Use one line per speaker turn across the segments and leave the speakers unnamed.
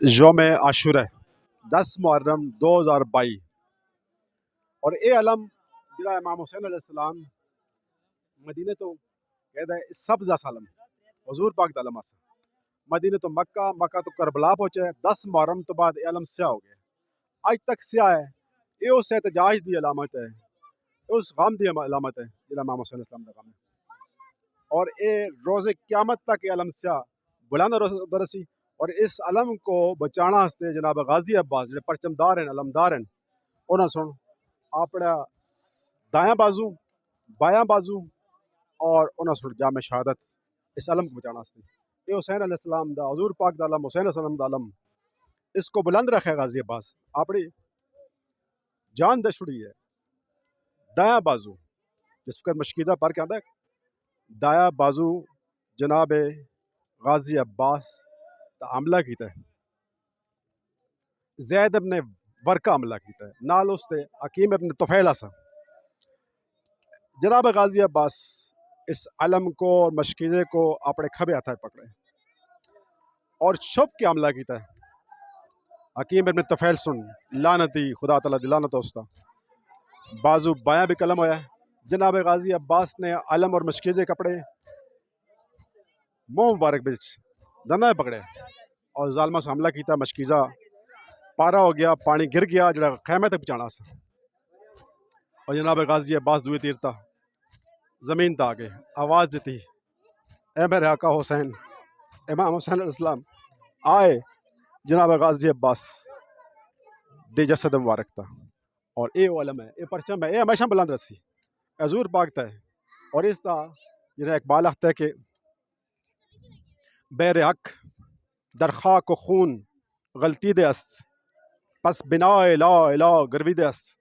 یوم عاشورہ 10 محرم 2022 اور اے علم جڑا امام حسین علیہ السلام مدینہ تو کہدا ہے سبز سالم حضور پاک دا علم آسا مدینہ تو مکہ تو کربلا پہنچے 10 محرم تو بعد اے علم سیاہ ہو گیا آج تک سیاہ ہے یہ اس احتجاج دی علامت ہے اس غم دی علامت ہے جڑا امام حسین علیہ السلام دا غم ہے اور اے روز قیامت تک یہ علم سیاہ بلند درسی اور اس علم کو بچانا ہستے جناب غازی عباس جڑے پرچمدار ہیں علمدار ہیں انہاں سن اپنا دایاں بازو بایاں بازو اور انہاں سن جامع شہادت اس علم کو بچانا ہستے یہ حسین علیہ السلام دا حضور پاک دا علم حسین علیہ السلام دا علم اس کو بلند رکھے غازی عباس اپنی جان دے چھڑی ہے دایاں بازو جس وقت مشکیزہ پر کے آتا ہے دایاں بازو جناب غازی عباس تا حملہ کیتا ہے زید ابن ورقہ حملہ کیتا ہے نال اس تے حکیم ابن طفیل آسا جناب غازی عباس اس علم کو اور مشکیزے کو اپنے کھبے ہاتھ پکڑے اور چھپ کے حملہ کیتا ہے حکیم ابن طفیل سن لعنتی خدا تعالیٰ دی لعنت ہوستا بازو بایاں بھی قلم ہویا ہے جناب غازی عباس نے علم اور مشکیزے کپڑے منہ مبارک بچ دندہ پکڑے اور ظالمہ سے حملہ کیتا مشکیزہ پارا ہو گیا پانی گر گیا جڑا خیمے تک پہنچانا سا اور جناب غازی عباس دوئے تیرتا زمین تا آگے آواز دیتی اے میرے آقا حسین امام حسین علیہ السلام آئے جناب غازی عباس دے جسد مبارک تا اور اے علم ہے اے پرچم ہے اے ہمیشہ بلند رسی حضور پاک تا ہے اور اس تا جنہیں اقبال آختا ہے کہ بیر حق در خاک و خون غلطی دے است پس بنا لا الہ گروی دے است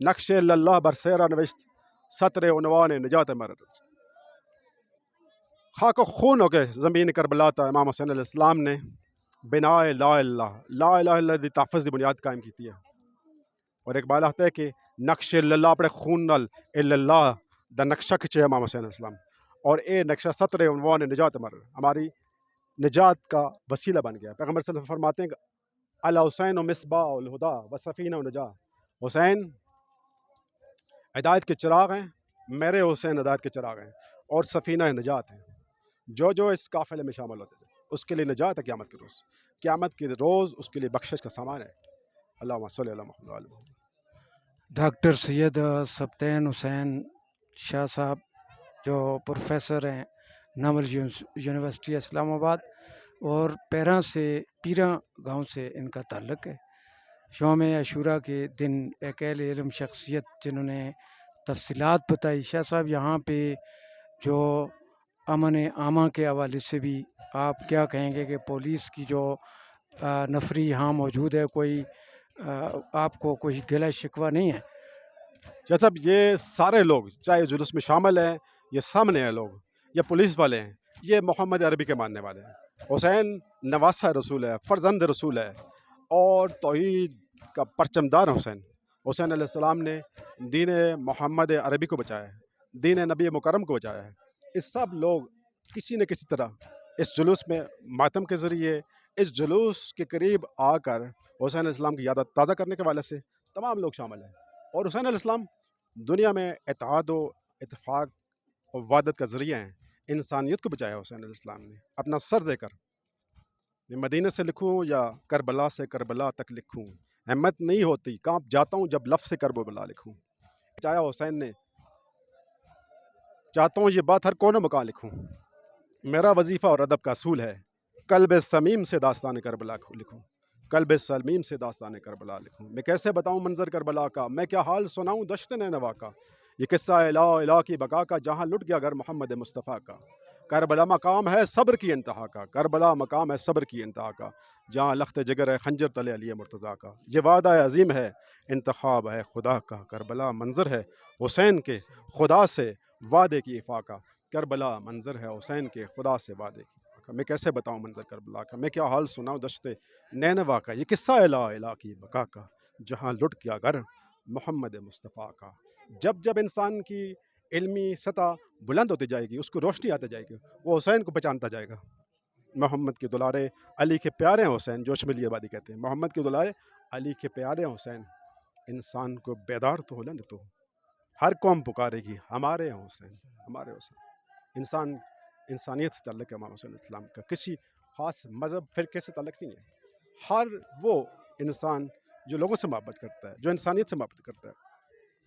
نقش اللہ بر سیرا نوشت سطر عنوان نجات مرد خاک و خون ہو کے زمین کربلا تا امام حسین علیہ السلام نے بنا لا الہ اللہ دی تحفظ دی بنیاد قائم کی ہے اور اقبال آتا ہے کہ نقش اللہ اپنے خون نال اللہ دا نقشہ کھچے امام حسین علیہ السلام اور اے نقشہ سطر عنوان نجات مرد ہماری نجات کا وسیلہ بن گیا پیغمبر صلی اللہ علیہ وسلم فرماتے ہیں کہ الحسین و مصباح الہدا و سفینہ و نجات حسین ہدایت کے چراغ ہیں میرے حسین ہدایت کے چراغ ہیں اور سفینہ نجات ہیں جو اس قافلے میں شامل ہوتے تھے اس کے لیے نجات ہے قیامت کے روز اس کے لیے بخشش کا سامان ہے اللہم صلی اللہ محمد وعلی محمد
ڈاکٹر سید سبطین حسین شاہ صاحب جو پروفیسر ہیں نامل یونیورسٹی اسلام آباد اور پیراں گاؤں سے ان کا تعلق ہے یوم عاشورہ کے دن ایک اہل علم شخصیت جنہوں نے تفصیلات بتائی شاہ صاحب یہاں پہ جو امن عامہ کے حوالے سے بھی آپ کیا کہیں گے کہ پولیس کی جو نفری یہاں موجود ہے کوئی آپ کو کوئی گلہ شکوہ نہیں ہے؟
شاہ صاحب یہ سارے لوگ چاہے جلوس میں شامل ہیں یہ سامنے ہیں لوگ یہ پولیس والے ہیں یہ محمد عربی کے ماننے والے ہیں حسین نواسہ رسول ہے فرزند رسول ہے اور توحید کا پرچمدار حسین علیہ السلام نے دین محمد عربی کو بچایا ہے دین نبی مکرم کو بچایا ہے اس سب لوگ کسی نہ کسی طرح اس جلوس میں ماتم کے ذریعے اس جلوس کے قریب آ کر حسین علیہ السلام کی یادت تازہ کرنے کے والے سے تمام لوگ شامل ہیں اور حسین علیہ السلام دنیا میں اتحاد و اتفاق و وحدت کا ذریعہ ہیں انسانیت کو بچایا حسین علیہ السلام نے اپنا سر دے کر میں مدینہ سے لکھوں یا کربلا سے کربلا تک لکھوں ہمت نہیں ہوتی کانپ جاتا ہوں جب لفظ سے کربلا لکھوں چاہیا حسین نے چاہتا ہوں یہ بات ہر کونے مکان لکھوں میرا وظیفہ اور ادب کا اصول ہے قلب سمیم سے داستان کربلا لکھوں قلب سلمیم سے داستان کربلا لکھوں میں کیسے بتاؤں منظر کربلا کا میں کیا حال سناؤں دشت نینوا کا یہ قصہ الہ کی بقا کا جہاں لٹ گیا گھر محمد مصطفیٰ کا کربلا مقام ہے صبر کی انتہا کا کربلا مقام ہے صبر کی انتہا کا جہاں لخت جگر ہے خنجر تلے علی مرتضیٰ کا یہ وعدہ عظیم ہے انتخاب ہے خدا کا کربلا منظر ہے حسین کے خدا سے وعدے کی افا کا کربلا منظر ہے حسین کے خدا سے وعدے کی میں کیسے بتاؤں منظر کربلا کا میں کیا حال سناؤں دشت نینوا کا یہ قصہ الہ کی بقا کا جہاں لٹ گیا گھر محمد مصطفیٰ کا جب انسان کی علمی سطح بلند ہوتی جائے گی اس کو روشنی آتی جائے گی وہ حسین کو پہچانتا جائے گا محمد کے دلارے علی کے پیارے حسین، جو شملی آبادی کہتے ہیں، محمد کے دلارے علی کے پیارے حسین، انسان کو بیدار تو ہو لینے تو ہر قوم پکارے گی ہمارے حسین، ہمارے حسین۔ انسان انسانیت سے تعلق ہے امام حسین علیہ السلام کا، کسی خاص مذہب فرقے سے تعلق نہیں ہے۔ ہر وہ انسان جو لوگوں سے محبت کرتا ہے، جو انسانیت سے محبت کرتا ہے،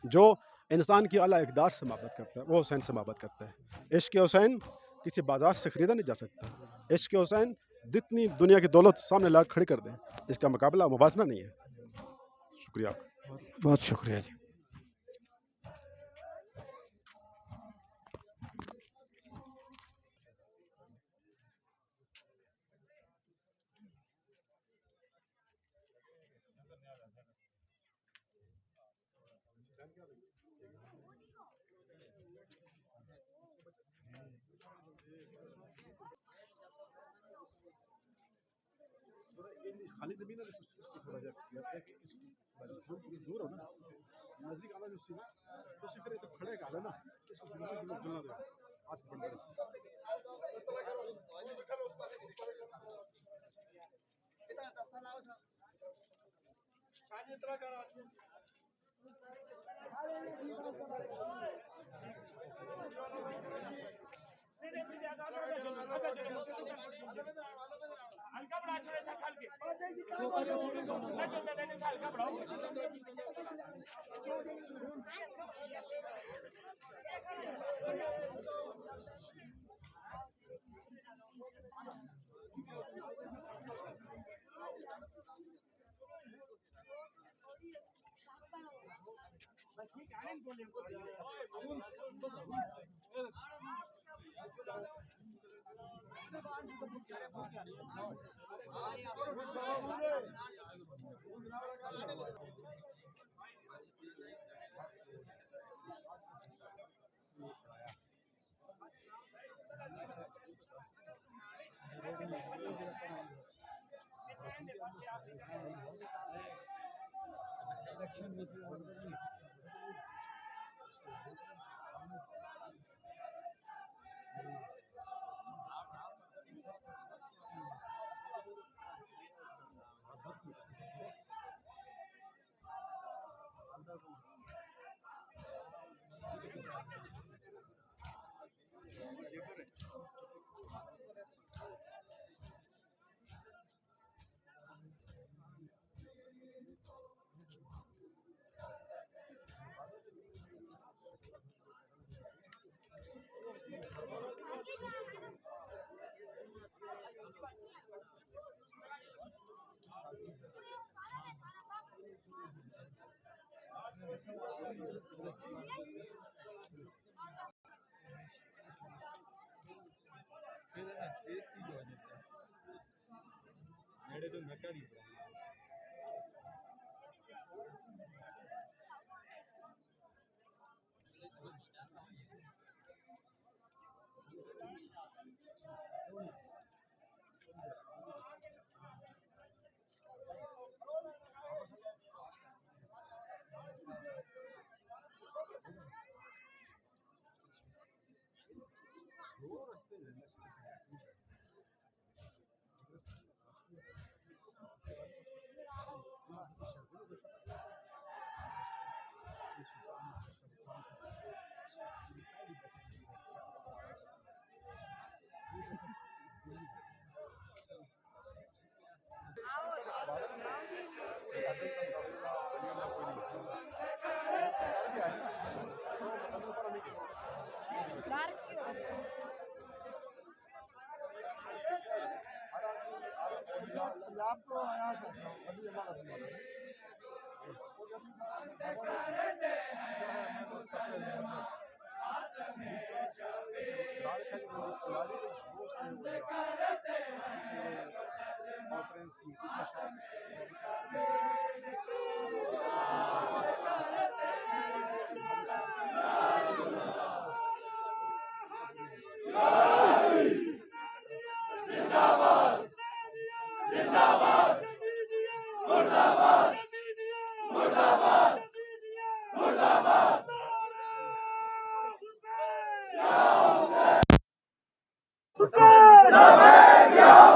جو انسان کی اعلیٰ اقدار سے محبت کرتا ہے، وہ حسین سے محبت کرتا ہے۔ عشق حسین کسی بازار سے خریدا نہیں جا سکتا۔ عشق حسین جتنی دنیا کی دولت سامنے لا کھڑی کر دیں، اس کا مقابلہ موازنہ نہیں ہے۔ شکریہ آپ کا۔
بہت شکریہ جی۔
خالی زمین ہے اس کو تھوڑا جا کہ اس کو دور ہو نا نزدیک آنا جو سی نا تو اسی طرح تو کھڑے گا نا اس کو جلنا دے ہاتھ بند کر
حسین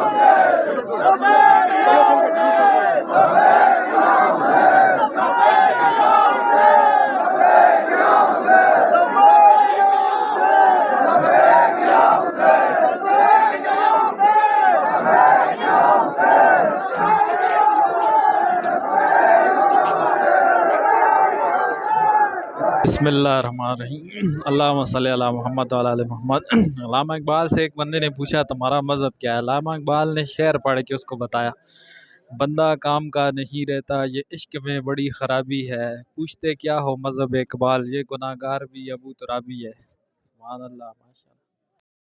بسم اللہ الرحمن الرحیم اللہم صلی علی محمد وعلی آل محمد۔ علامہ اقبال سے ایک بندے نے پوچھا تمہارا مذہب کیا ہے؟ علامہ اقبال نے شعر پڑھ کے اس کو بتایا، بندہ کام کا نہیں رہتا یہ عشق میں بڑی خرابی ہے، پوچھتے کیا ہو مذہب اقبال، یہ گناہ گار بھی ابو ترابی ہے۔ سبحان اللہ۔